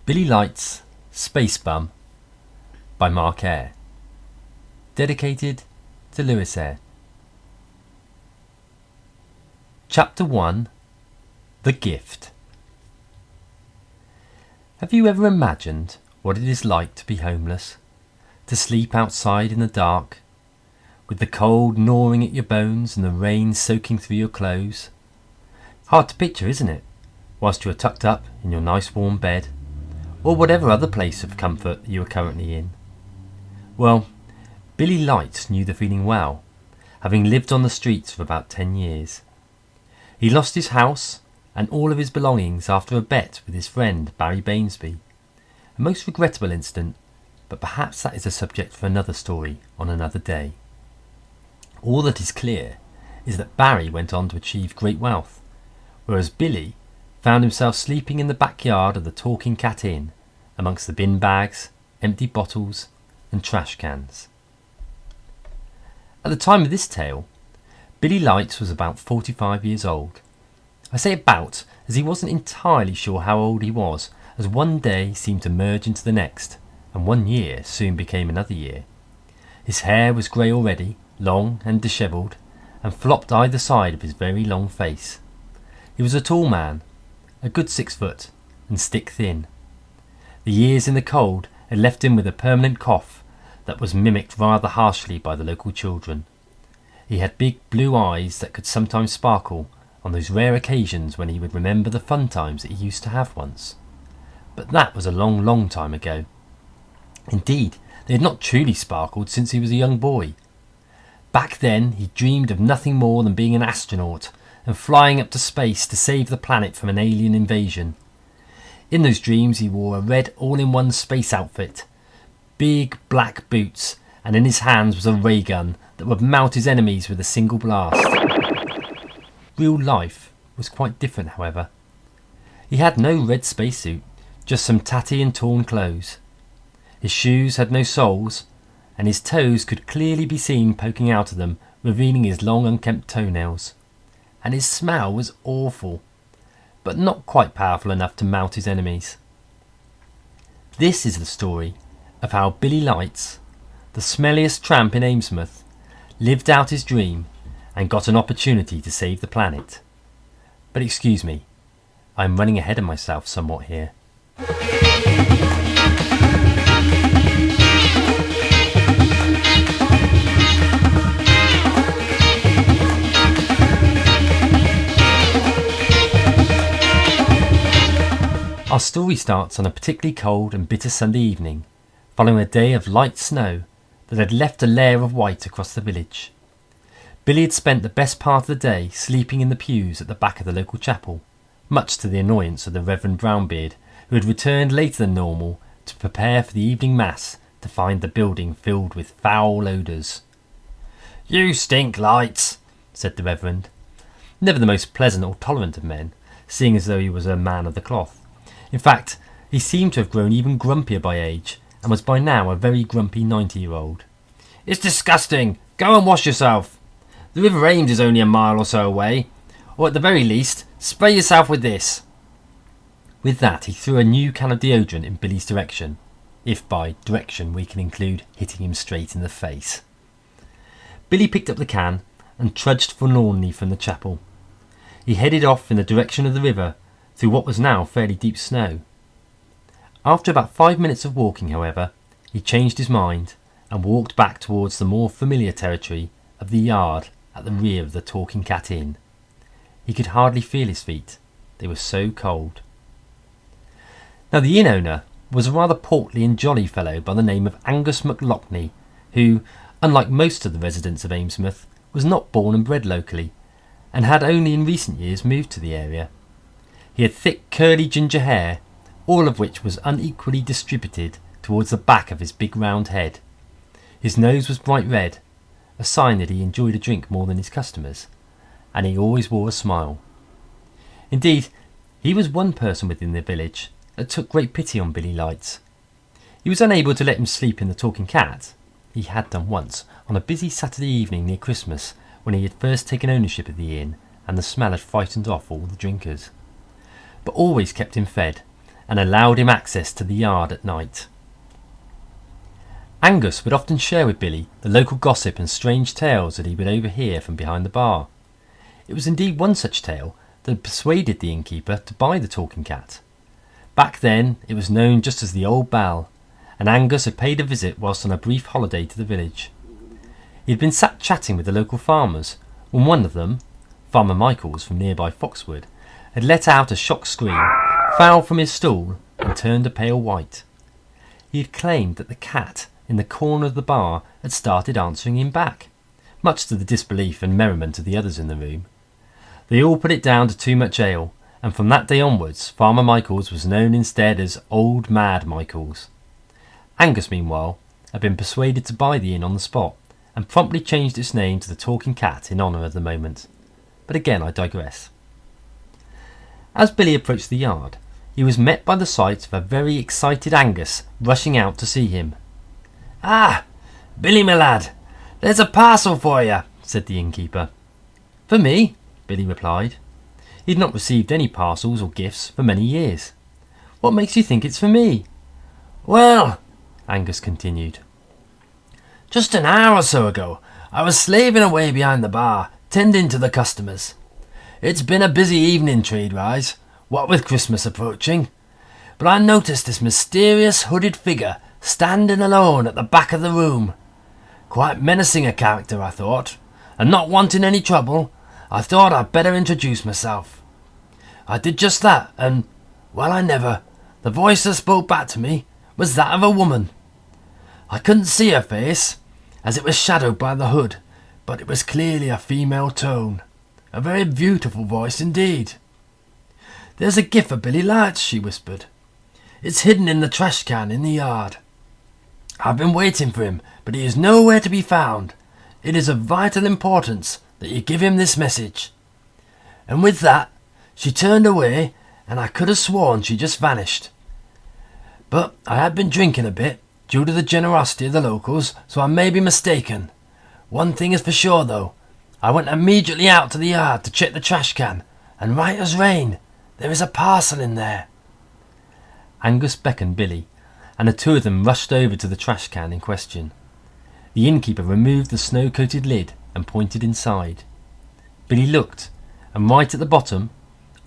Billy Light's Space Bum by Mark Eyre. Dedicated to Lewis Eyre. Chapter 1. The Gift. Have you ever imagined what it is like to be homeless? To sleep outside in the dark, with the cold gnawing at your bones and the rain soaking through your clothes? Hard to picture, isn't it, whilst you are tucked up in your nice warm bed, or whatever other place of comfort you are currently in. Well, Billy Light knew the feeling well, having lived on the streets for about 10 years. He lost his house and all of his belongings after a bet with his friend Barry Bainsby. A most regrettable incident, but perhaps that is a subject for another story on another day. All that is clear is that Barry went on to achieve great wealth, whereas Billy found himself sleeping in the backyard of the Talking Cat Inn, amongst the bin bags, empty bottles and trash cans. At the time of this tale, Billy Light was about 45 years old. I say about, as he wasn't entirely sure how old he was, as one day seemed to merge into the next, and 1 year soon became another year. His hair was grey already, long and dishevelled, and flopped either side of his very long face. He was a tall man, a good 6 foot, and stick thin. The years in the cold had left him with a permanent cough that was mimicked rather harshly by the local children. He had big blue eyes that could sometimes sparkle on those rare occasions when he would remember the fun times that he used to have once. But that was a long, long time ago. Indeed, they had not truly sparkled since he was a young boy. Back then he dreamed of nothing more than being an astronaut and flying up to space to save the planet from an alien invasion. In those dreams he wore a red all-in-one space outfit, big black boots, and in his hands was a ray gun that would melt his enemies with a single blast. Real life was quite different, however. He had no red spacesuit, just some tatty and torn clothes. His shoes had no soles, and his toes could clearly be seen poking out of them, revealing his long unkempt toenails. And his smell was awful, but not quite powerful enough to melt his enemies. This is the story of how Billy Light, the smelliest tramp in Amesmouth, lived out his dream and got an opportunity to save the planet. But excuse me, I'm running ahead of myself somewhat here. Our story starts on a particularly cold and bitter Sunday evening, following a day of light snow that had left a layer of white across the village. Billy had spent the best part of the day sleeping in the pews at the back of the local chapel, much to the annoyance of the Reverend Brownbeard, who had returned later than normal to prepare for the evening mass to find the building filled with foul odours. "You stink, Lights," said the Reverend, never the most pleasant or tolerant of men, seeing as though he was a man of the cloth. In fact, he seemed to have grown even grumpier by age, and was by now a very grumpy 90-year-old. "It's disgusting! Go and wash yourself! The River Ames is only a mile or so away, or at the very least, spray yourself with this." With that, he threw a new can of deodorant in Billy's direction, if by direction we can include hitting him straight in the face. Billy picked up the can and trudged forlornly from the chapel. He headed off in the direction of the river, through what was now fairly deep snow. After about 5 minutes of walking, however, he changed his mind and walked back towards the more familiar territory of the yard at the rear of the Talking Cat Inn. He could hardly feel his feet, they were so cold. Now the inn owner was a rather portly and jolly fellow by the name of Angus McLoughlin, who, unlike most of the residents of Amesmouth, was not born and bred locally, and had only in recent years moved to the area. He had thick curly ginger hair, all of which was unequally distributed towards the back of his big round head. His nose was bright red, a sign that he enjoyed a drink more than his customers, and he always wore a smile. Indeed, he was one person within the village that took great pity on Billy Light. He was unable to let him sleep in the Talking Cat. He had done once, on a busy Saturday evening near Christmas, when he had first taken ownership of the inn, and the smell had frightened off all the drinkers. But always kept him fed, and allowed him access to the yard at night. Angus would often share with Billy the local gossip and strange tales that he would overhear from behind the bar. It was indeed one such tale that had persuaded the innkeeper to buy the talking cat. Back then it was known just as the Old Bell, and Angus had paid a visit whilst on a brief holiday to the village. He had been sat chatting with the local farmers when one of them, Farmer Michaels from nearby Foxwood, had let out a shocked scream, fouled from his stool, and turned a pale white. He had claimed that the cat in the corner of the bar had started answering him back, much to the disbelief and merriment of the others in the room. They all put it down to too much ale, and from that day onwards Farmer Michaels was known instead as Old Mad Michaels. Angus, meanwhile, had been persuaded to buy the inn on the spot, and promptly changed its name to the Talking Cat in honour of the moment. But again I digress. As Billy approached the yard, he was met by the sight of a very excited Angus rushing out to see him. "Ah, Billy, my lad, there's a parcel for you," said the innkeeper. "For me?" Billy replied. He had not received any parcels or gifts for many years. "What makes you think it's for me?" "Well," Angus continued, "just an hour or so ago I was slaving away behind the bar, tending to the customers. It's been a busy evening trade-wise, what with Christmas approaching, but I noticed this mysterious hooded figure standing alone at the back of the room. Quite menacing a character, I thought, and not wanting any trouble, I thought I'd better introduce myself. I did just that, and, well, I never, the voice that spoke back to me was that of a woman. I couldn't see her face, as it was shadowed by the hood, but it was clearly a female tone. A very beautiful voice indeed. 'There's a gift for Billy Lights,' she whispered. 'It's hidden in the trash can in the yard. I've been waiting for him, but he is nowhere to be found. It is of vital importance that you give him this message.' And with that, she turned away, and I could have sworn she just vanished. But I had been drinking a bit, due to the generosity of the locals, so I may be mistaken. One thing is for sure, though. I went immediately out to the yard to check the trash can, and right as rain, there is a parcel in there." Angus beckoned Billy, and the two of them rushed over to the trash can in question. The innkeeper removed the snow-coated lid and pointed inside. Billy looked, and right at the bottom,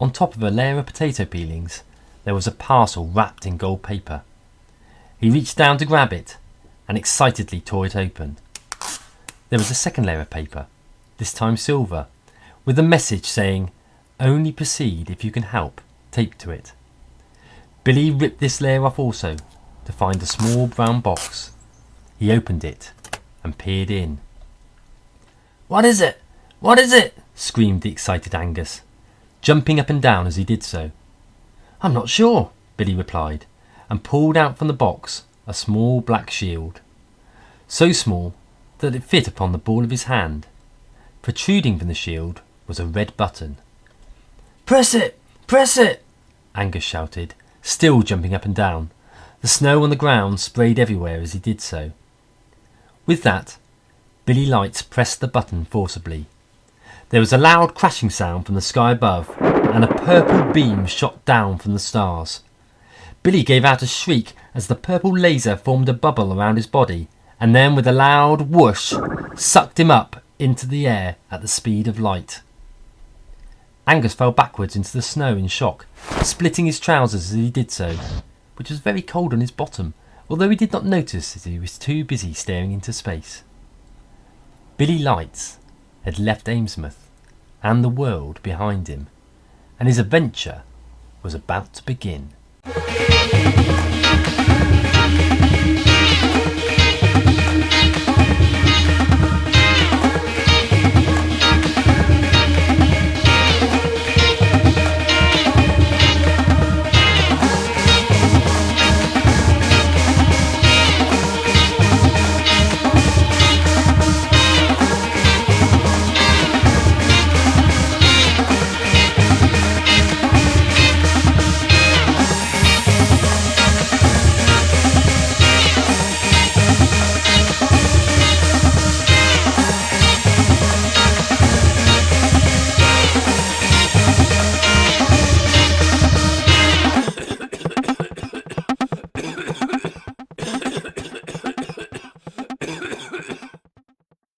on top of a layer of potato peelings, there was a parcel wrapped in gold paper. He reached down to grab it, and excitedly tore it open. There was a second layer of paper, this time silver, with a message saying, "Only proceed if you can help," taped to it. Billy ripped this layer off also, to find a small brown box. He opened it and peered in. "What is it? What is it?" screamed the excited Angus, jumping up and down as he did so. "I'm not sure," Billy replied, and pulled out from the box a small black shield, so small that it fit upon the ball of his hand. Protruding from the shield was a red button. "Press it! Press it!" Angus shouted, still jumping up and down. The snow on the ground sprayed everywhere as he did so. With that, Billy Lights pressed the button forcibly. There was a loud crashing sound from the sky above, and a purple beam shot down from the stars. Billy gave out a shriek as the purple laser formed a bubble around his body, and then with a loud whoosh sucked him up into the air at the speed of light. Angus fell backwards into the snow in shock, splitting his trousers as he did so, which was very cold on his bottom, although he did not notice as he was too busy staring into space. Billy Lights had left Amesmouth and the world behind him, and his adventure was about to begin.